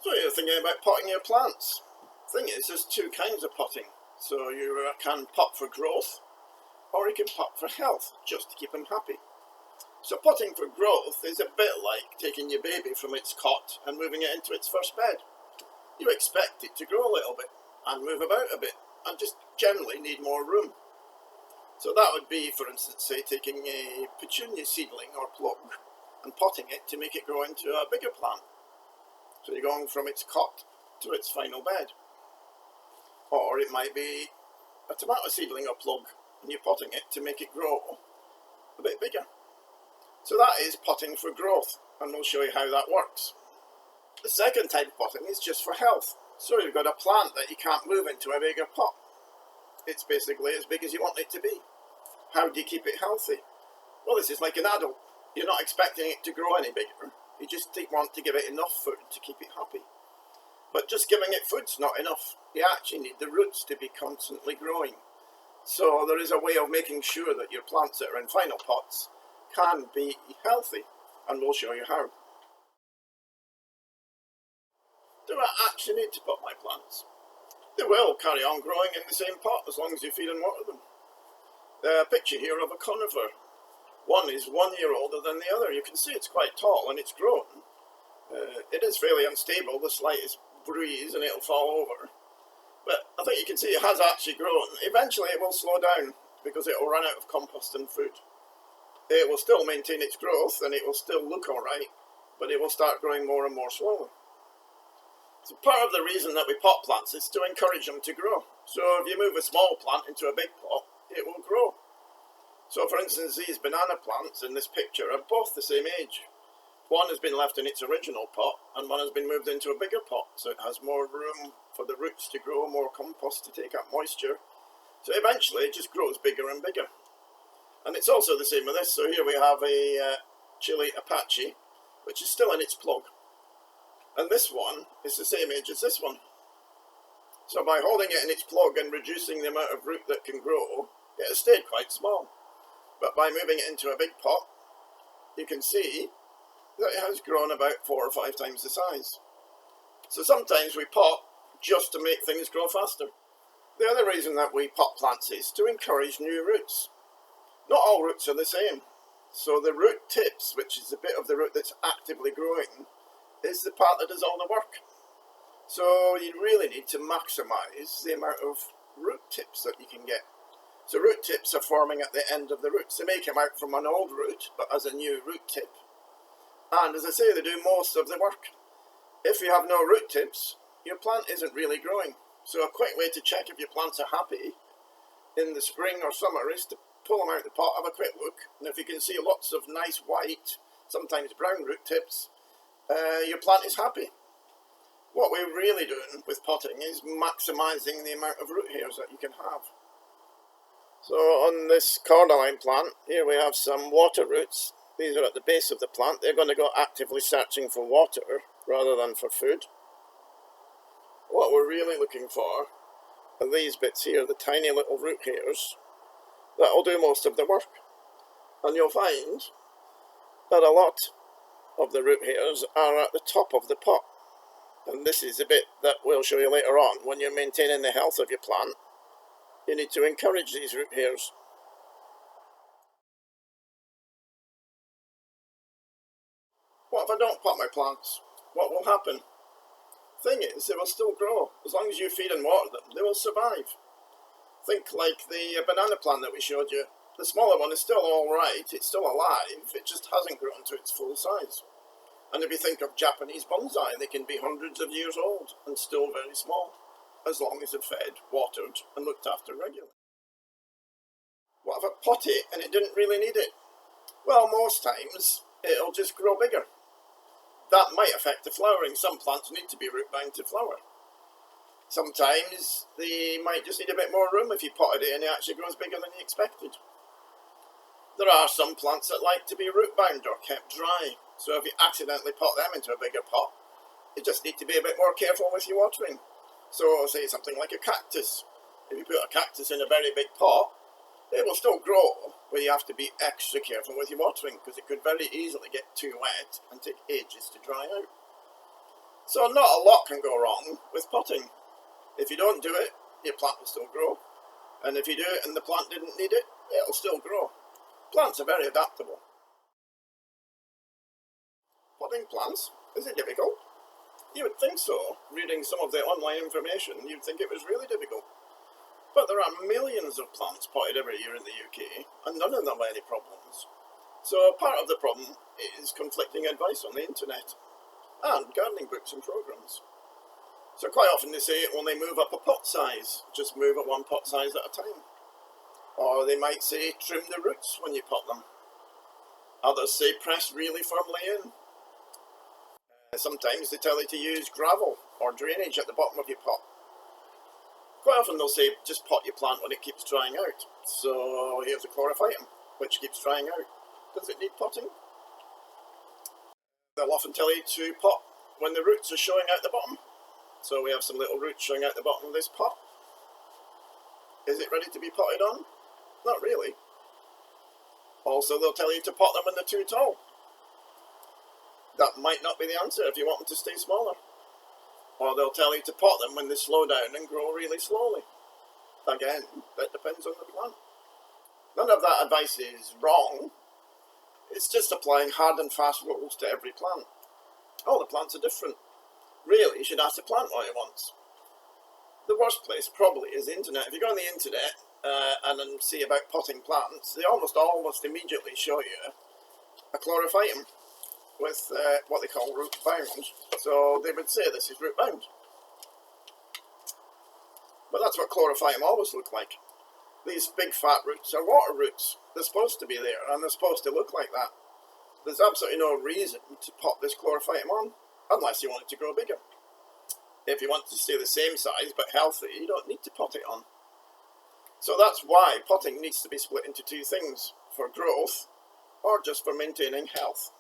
So you're thinking about potting your plants. Thing is, there's two kinds of potting. So you can pot for growth, or you can pot for health, just to keep them happy. So potting for growth is a bit like taking your baby from its cot and moving it into its first bed. You expect it to grow a little bit, and move about a bit, and just generally need more room. So that would be, for instance, say taking a petunia seedling or plug and potting it to make it grow into a bigger plant. So you're going from its cot to its final bed. Or it might be a tomato seedling or plug, and you're potting it to make it grow a bit bigger. So that is potting for growth, and we'll show you how that works. The second type of potting is just for health. So you've got a plant that you can't move into a bigger pot. It's basically as big as you want it to be. How do you keep it healthy? Well, this is like an adult. You're not expecting it to grow any bigger. You just want to give it enough food to keep it happy. But just giving it food's not enough. You actually need the roots to be constantly growing. So there is a way of making sure that your plants that are in final pots can be healthy, and we'll show you how. Do I actually need to pot my plants? They will carry on growing in the same pot as long as you feed and water them. A picture here of a conifer. One is 1 year older than the other. You can see it's quite tall and it's grown. It is fairly unstable, the slightest breeze and it'll fall over. But I think you can see it has actually grown. Eventually it will slow down because it will run out of compost and food. It will still maintain its growth and it will still look alright, but it will start growing more and more slowly. So part of the reason that we pot plants is to encourage them to grow. So if you move a small plant into a big pot, it will grow. So for instance, these banana plants in this picture are both the same age. One has been left in its original pot and one has been moved into a bigger pot, so it has more room for the roots to grow, more compost to take up moisture. So eventually it just grows bigger and bigger. And it's also the same with this. So here we have a Chili Apache, which is still in its plug. And this one is the same age as this one. So by holding it in its plug and reducing the amount of root that can grow, it has stayed quite small. But by moving it into a big pot, you can see that it has grown about 4 or 5 times the size. So sometimes we pot just to make things grow faster. The other reason that we pot plants is to encourage new roots. Not all roots are the same. So the root tips, which is the bit of the root that's actively growing, is the part that does all the work. So you really need to maximise the amount of root tips that you can get. So root tips are forming at the end of the roots. They may come out from an old root, but as a new root tip. And as I say, they do most of the work. If you have no root tips, your plant isn't really growing. So a quick way to check if your plants are happy in the spring or summer is to pull them out of the pot, have a quick look, and if you can see lots of nice white, sometimes brown root tips, your plant is happy. What we're really doing with potting is maximising the amount of root hairs that you can have. So on this cordyline plant, here we have some water roots. These are at the base of the plant. They're going to go actively searching for water rather than for food. What we're really looking for are these bits here, the tiny little root hairs. That will do most of the work. And you'll find that a lot of the root hairs are at the top of the pot. And this is a bit that we'll show you later on. When you're maintaining the health of your plant, you need to encourage these root hairs. What if I don't pot my plants? What will happen? Thing is, they will still grow. As long as you feed and water them, they will survive. Think like the banana plant that we showed you. The smaller one is still alright, it's still alive, it just hasn't grown to its full size. And if you think of Japanese bonsai, they can be hundreds of years old and still very small, as long as they're fed, watered and looked after regularly. What if I pot it and it didn't really need it? Well, most times it'll just grow bigger. That might affect the flowering. Some plants need to be root bound to flower. Sometimes they might just need a bit more room if you potted it and it actually grows bigger than you expected. There are some plants that like to be root bound or kept dry, so if you accidentally pot them into a bigger pot, you just need to be a bit more careful with your watering. So say something like a cactus. If you put a cactus in a very big pot, it will still grow, but you have to be extra careful with your watering because it could very easily get too wet and take ages to dry out. So not a lot can go wrong with potting. If you don't do it, your plant will still grow. And if you do it and the plant didn't need it, it'll still grow. Plants are very adaptable. Potting plants? Is it difficult? You would think so. Reading some of the online information, you'd think it was really difficult. But there are millions of plants potted every year in the UK, and none of them have any problems. So part of the problem is conflicting advice on the internet, and gardening books and programs. So quite often they say only move up a pot size, just move at one pot size at a time. Or they might say trim the roots when you pot them. Others say press really firmly in. Sometimes they tell you to use gravel or drainage at the bottom of your pot. Quite often they'll say just pot your plant when it keeps drying out. So here's a chlorophytum, which keeps drying out. Does it need potting? They'll often tell you to pot when the roots are showing out the bottom. So we have some little roots showing out the bottom of this pot. Is it ready to be potted on? Not really. Also, they'll tell you to pot them when they're too tall. That might not be the answer if you want them to stay smaller. Or they'll tell you to pot them when they slow down and grow really slowly. Again, that depends on the plant. None of that advice is wrong. It's just applying hard and fast rules to every plant. All the plants are different. Really, you should ask the plant what it wants. The worst place probably is the internet. If you go on the internet and then see about potting plants, they almost immediately show you a chlorophytum with what they call root bound. So they would say this is root bound. But that's what chlorophytum always look like. These big fat roots are water roots. They're supposed to be there and they're supposed to look like that. There's absolutely no reason to pot this chlorophytum on, unless you want it to grow bigger. If you want to stay the same size but healthy, you don't need to pot it on. So that's why potting needs to be split into two things, for growth or just for maintaining health.